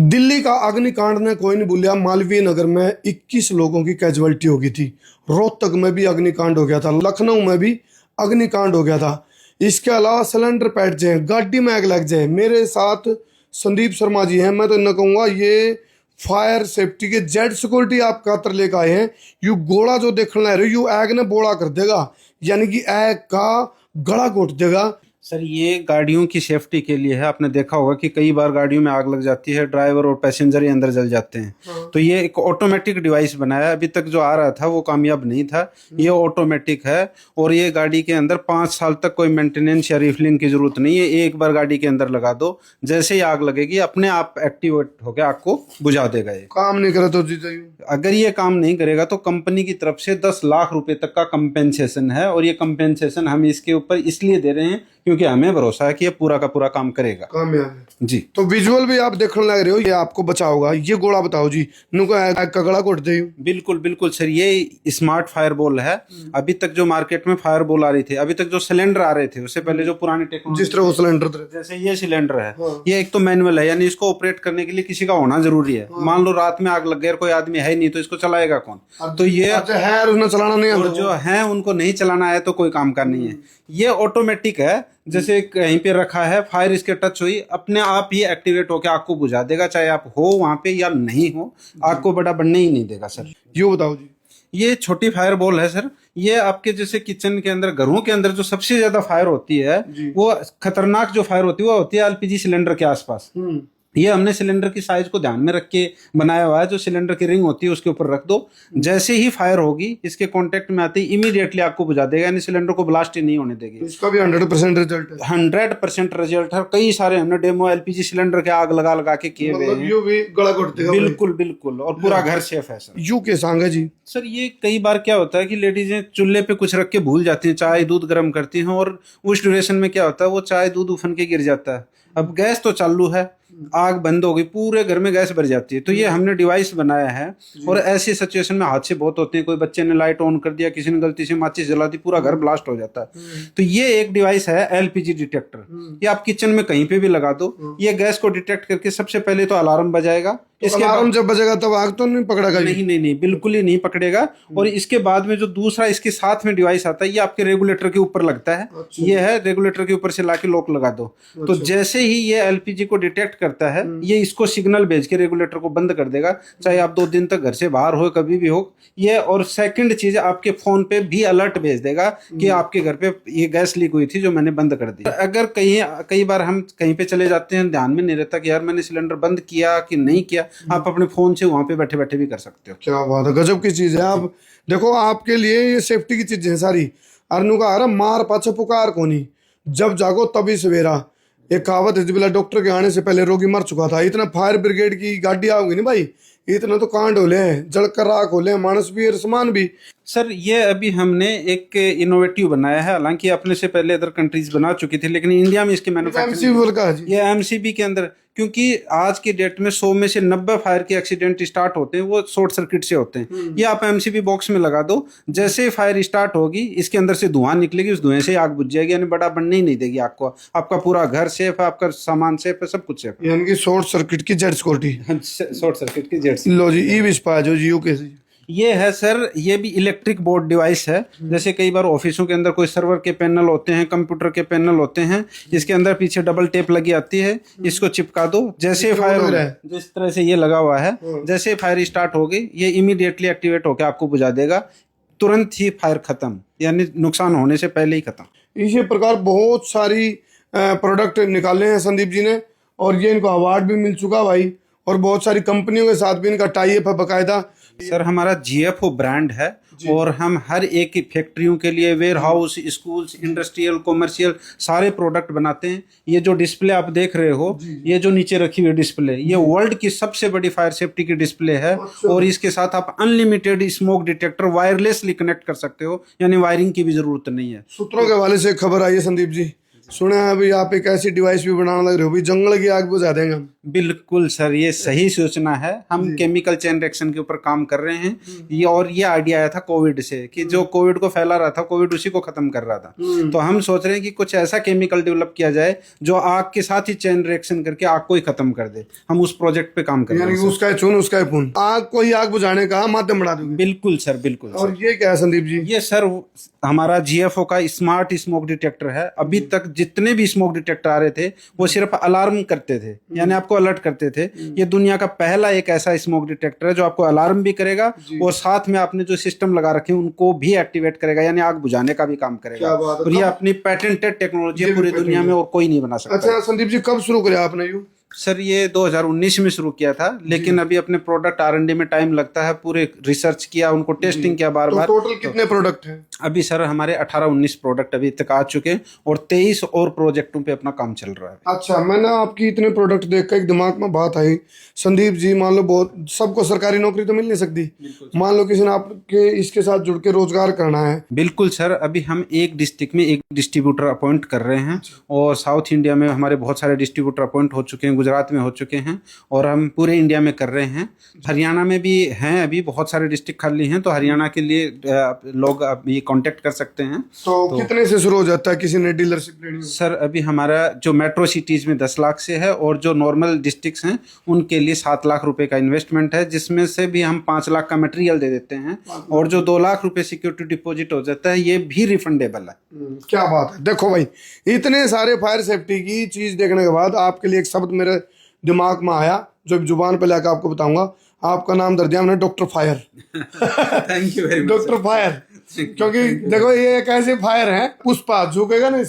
दिल्ली का अग्निकांड ने कोई नहीं भूलिया। मालवीय नगर में 21 लोगों की कैजुअलिटी हो गई थी। रोहतक में भी अग्निकांड हो गया था। लखनऊ में भी अग्निकांड हो गया था। इसके अलावा सिलेंडर फट जाए, गाड़ी में आग लग जाए। मेरे साथ संदीप शर्मा जी हैं। मैं तो इन्हें कहूँगा ये फायर सेफ्टी के जेड सिक्योरिटी आप खातर लेकर आए हैं। यू गोला जो देखने लग रहे हो, यू आग ने बोला कर देगा, यानी कि आग का गला घोट देगा। सर ये गाड़ियों की सेफ्टी के लिए है। आपने देखा होगा कि कई बार गाड़ियों में आग लग जाती है, ड्राइवर और पैसेंजर ही अंदर जल जाते हैं। तो ये एक ऑटोमेटिक डिवाइस बनाया है। अभी तक जो आ रहा था वो कामयाब नहीं था। ये ऑटोमेटिक है और ये गाड़ी के अंदर 5 साल तक कोई मेंटेनेंस या रिफिलिंग की जरूरत नहीं है। एक बार गाड़ी के अंदर लगा दो, जैसे ही आग लगेगी अपने आप एक्टिवेट होकर आग को बुझा देगा। ये काम नहीं करे तो जीते। अगर ये काम नहीं करेगा तो कंपनी की तरफ से 10 लाख रुपए तक का कंपेंसेशन है। और ये कंपेंसेशन हम इसके ऊपर इसलिए दे रहे हैं क्योंकि हमें भरोसा है कि ये पूरा का पूरा काम करेगा। कामयाब है जी। तो विजुअल भी आप देखने लग रहे हो, ये आपको बचाओगा। ये गोला बताओ जी, नुको आग का गला घोट दे। बिल्कुल बिल्कुल सर, ये स्मार्ट फायर बॉल है। अभी तक जो मार्केट में फायर बॉल आ रही थी, अभी तक जो सिलेंडर आ रहे थे, उससे पहले जो पुरानी टेक्नोलॉजी, जिस तरह वो सिलेंडर थे, जैसे ये सिलेंडर है, ये एक तो मैनुअल है, यानी इसको ऑपरेट करने के लिए किसी का होना जरूरी है। मान लो रात में आग लग गई और कोई आदमी है नहीं, तो इसको चलाएगा कौन? तो ये है उसने चलाना नहीं आता। और जो है उनको नहीं चलाना है तो कोई काम का नहीं है। ये ऑटोमेटिक है, जैसे कहीं पे रखा है, फायर इसके टच हुई, अपने आप ही एक्टिवेट होकर आग को बुझा देगा, चाहे आप हो वहां पे या नहीं हो। आग को बड़ा बढ़ने ही नहीं देगा सर। ये बताओ जी। ये छोटी फायर बॉल है सर। ये आपके जैसे किचन के अंदर, घरों के अंदर जो सबसे ज्यादा फायर होती है, वो खतरनाक जो फायर होती है वो होती है एलपीजी सिलेंडर के आसपास। ये हमने सिलेंडर की साइज को ध्यान में रख के बनाया हुआ है। जो सिलेंडर की रिंग होती है उसके ऊपर रख दो, जैसे ही फायर होगी इसके कांटेक्ट में आते ही इमीडिएटली आपको बुझा देगा, यानी सिलेंडर को ब्लास्ट ही नहीं होने देगी। इसका भी 100% रिजल्ट है। 100% रिजल्ट है। कई सारे हमने डेमो एलपीजी सिलेंडर के आग लगा लगा के किए हुए हैं। यू भी गला घोट देगा। बिल्कुल बिल्कुल, और पूरा घर सेफ है सर। यू के सांग है जी। सर ये कई बार क्या होता है कि लेडीजें चूल्हे पे कुछ रख के भूल जाती हैं, चाय दूध गर्म करती हैं, और उस ड्यूरेशन में क्या होता है वो चाय दूध उफन के गिर जाता है। अब गैस तो चालू है, आग बंद हो गई, पूरे घर में गैस भर जाती है। तो ये हमने डिवाइस बनाया है। और ऐसी सिचुएशन में हादसे बहुत होते हैं। कोई बच्चे ने लाइट ऑन कर दिया, किसी ने गलती से माचिस जला दी, पूरा घर ब्लास्ट हो जाता है। तो ये एक डिवाइस है एलपीजी डिटेक्टर। ये आप किचन में कहीं पे भी लगा दो, ये गैस को डिटेक्ट करके सबसे पहले तो अलार्म बजाएगा। इसके अलार्म जब बजेगा तब आग तो नहीं पकड़ेगा? नहीं नहीं नहीं, बिल्कुल ही नहीं पकड़ेगा। और इसके बाद में जो दूसरा इसके साथ में डिवाइस आता है, ये आपके रेगुलेटर के ऊपर लगता है। ये है रेगुलेटर के ऊपर से लाके लॉक लगा दो। तो जैसे ही ये एलपीजी को डिटेक्ट करता है, ये इसको सिग्नल भेज के रेगुलेटर को बंद कर देगा, चाहे आप 2 दिन तक घर से बाहर हो, कभी भी हो ये। और सेकंड चीज, आपके फोन पे भी अलर्ट भेज देगा कि आपके घर पे ये गैस लीक हुई थी जो मैंने बंद कर दी। अगर कई बार हम कहीं पे चले जाते हैं, ध्यान में नहीं रहता कि यार मैंने सिलेंडर बंद किया कि नहीं किया, आप अपने फोन से वहां पे बैठे बैठे भी कर सकते हो। क्या बात है, गजब की चीज है। आप देखो, आपके लिए ये सेफ्टी की चीजें सारी। अरनू का आ रहा मार पाछे पुकार कोनी, जब जागो तभी सवेरा। एक कहावत है, जिबला डॉक्टर के आने से पहले रोगी मर चुका था। इतना फायर ब्रिगेड की गाड़ी आओगी ना भाई, इतना तो कांड होले, जलकर राख होले, मानस भी और सामान भी। सर ये अभी हमने एक इनोवेटिव बनाया है। हालांकि अपने से पहले अदर कंट्रीज बना चुकी थी, लेकिन इंडिया में इसकी मैन्युफैक्चरिंग, ये एमसीबी के अंदर, क्योंकि आज की डेट में 100 में से 90 फायर के एक्सीडेंट स्टार्ट होते हैं वो शॉर्ट सर्किट से होते हैं। ये आप एमसीबी बॉक्स में लगा दो, जैसे फायर स्टार्ट होगी इसके अंदर से धुआं निकलेगी, उस धुएं से आग बुझ जाएगी, यानी बड़ा बनने ही नहीं देगी आग को। आपका पूरा घर सेफ है, आपका सामान सेफ है, सब कुछ सेफ है। यानी कि शॉर्ट सर्किट की जेड सिक्योरिटी। शॉर्ट सर्किट की जेड। लो जी, ई विस्पा जो जियो के ये है सर, ये भी इलेक्ट्रिक बोर्ड डिवाइस है। जैसे कई बार ऑफिसों के अंदर कोई सर्वर के पैनल होते हैं, कंप्यूटर के पैनल होते हैं, इसके अंदर पीछे डबल टेप लगी आती है, इसको चिपका दो, जैसे फायर हो, जिस तरह से ये लगा हुआ है, जैसे फायर स्टार्ट होगी ये इमीडिएटली एक्टिवेट होकर आपको बुझा देगा, तुरंत ही फायर खत्म, यानी नुकसान होने से पहले ही खत्म। इसी प्रकार बहुत सारी प्रोडक्ट निकाले हैं संदीप जी ने, और ये इनको अवार्ड भी मिल चुका भाई। और बहुत सारी कंपनियों के साथ भी इनका टाई अप है बकायदा। सर हमारा जीएफओ ब्रांड है, और हम हर एक की फैक्ट्रियों के लिए, warehouse, schools, industrial, commercial सारे प्रोडक्ट बनाते हैं। ये जो डिस्प्ले आप देख रहे हो, ये जो नीचे रखी हुई डिस्प्ले, ये वर्ल्ड की सबसे बड़ी फायर सेफ्टी की डिस्प्ले है। और इसके साथ आप unlimited smoke detector wirelessly connect कर सकते हो, यानी वायरिंग की भी जरूरत नहीं है। सूत्रों के हवाले से खबर आई है संदीप जी, सुना है अभी आप एक ऐसी डिवाइस भी बनाने लग रहे हो, भी जंगल की आग बुझा देंगे हम। बिल्कुल सर, ये सही सूचना है। हम केमिकल चेन रिएक्शन के ऊपर काम कर रहे हैं। ये आइडिया आया था कोविड से, कि जो कोविड को फैला रहा था, कोविड उसी को खत्म कर रहा था। तो हम सोच रहे हैं कि कुछ ऐसा केमिकल डेवलप किया जाए जो आग के साथ ही चेन रिएक्शन करके आग को ही खत्म कर दे। हम उस प्रोजेक्ट पे काम कर रहे यानी हैं। कि उसका चून उसका पुन, आग को ही आग बुझाने का माध्यम बना दोगे। बिल्कुल सर, बिल्कुल। और ये क्या है संदीप जी? ये सर हमारा GFO का स्मार्ट स्मोक डिटेक्टर है। अभी तक जितने भी स्मोक डिटेक्टर आ रहे थे वो सिर्फ अलार्म करते थे, यानी आपको अलर्ट करते थे। ये दुनिया का पहला एक ऐसा स्मोक डिटेक्टर है जो आपको अलार्म भी करेगा और साथ में आपने जो सिस्टम लगा रखे हैं उनको भी एक्टिवेट करेगा, यानी आग बुझाने का भी काम करेगा। और ये अपनी पेटेंटेड टेक्नोलॉजी है, पूरी दुनिया में और कोई नहीं बना सकता। अच्छा संदीप जी, कब शुरू करा आपने यू? सर ये 2019 में शुरू किया था, लेकिन अभी अपने प्रोडक्ट R&D में टाइम लगता है। पूरे रिसर्च किया, उनको टेस्टिंग किया बार बार। टोटल कितने प्रोडक्ट हैं? अभी सर हमारे 18-19 प्रोडक्ट अभी तक आ चुके हैं और 23 और प्रोजेक्टों पे अपना काम चल रहा है। अच्छा, मैंने आपकी इतने प्रोडक्ट देख कर एक दिमाग में बात आई, संदीप जी मान लो बहुत सबको सरकारी नौकरी तो मिल नहीं सकती, मान लो किसी ने आपके इसके साथ जुड़ के रोजगार करना है। बिल्कुल सर, अभी हम एक डिस्ट्रिक्ट में एक डिस्ट्रीब्यूटर अपॉइंट कर रहे हैं और साउथ इंडिया में हमारे बहुत सारे डिस्ट्रीब्यूटर अपॉइंट हो चुके हैं, गुजरात में हो चुके हैं और हम पूरे इंडिया में कर रहे हैं। हरियाणा में भी हैं, अभी बहुत सारे डिस्ट्रिक्ट खाली हैं, तो हरियाणा के लिए लोग अभी कांटेक्ट कर सकते हैं। तो कितने से शुरू हो जाता है किसी ने डीलरशिप लेनी हो? सर अभी हमारा जो मेट्रो सिटीज में 10 लाख से है और जो नॉर्मल डिस्ट्रिक्ट्स हैं उनके लिए 7 लाख रुपए का इन्वेस्टमेंट है, जिसमें से भी हम 5 लाख का मटेरियल दे देते हैं और जो 2 लाख रुपए सिक्योरिटी डिपॉजिट हो जाता है ये भी रिफंडेबल है। क्या बात है। देखो भाई, इतने सारे फायर सेफ्टी की चीज देखने के बाद आपके लिए एक शब्द मेरे दिमाग में आया जो जुबान पे लाकर आपको बताऊंगा। आपका नाम दर दिया हमने, doctor fire. Thank you very much doctor fire, क्योंकि देखो ये एक ऐसे फायर है, पुष्पा झुकेगा नहीं,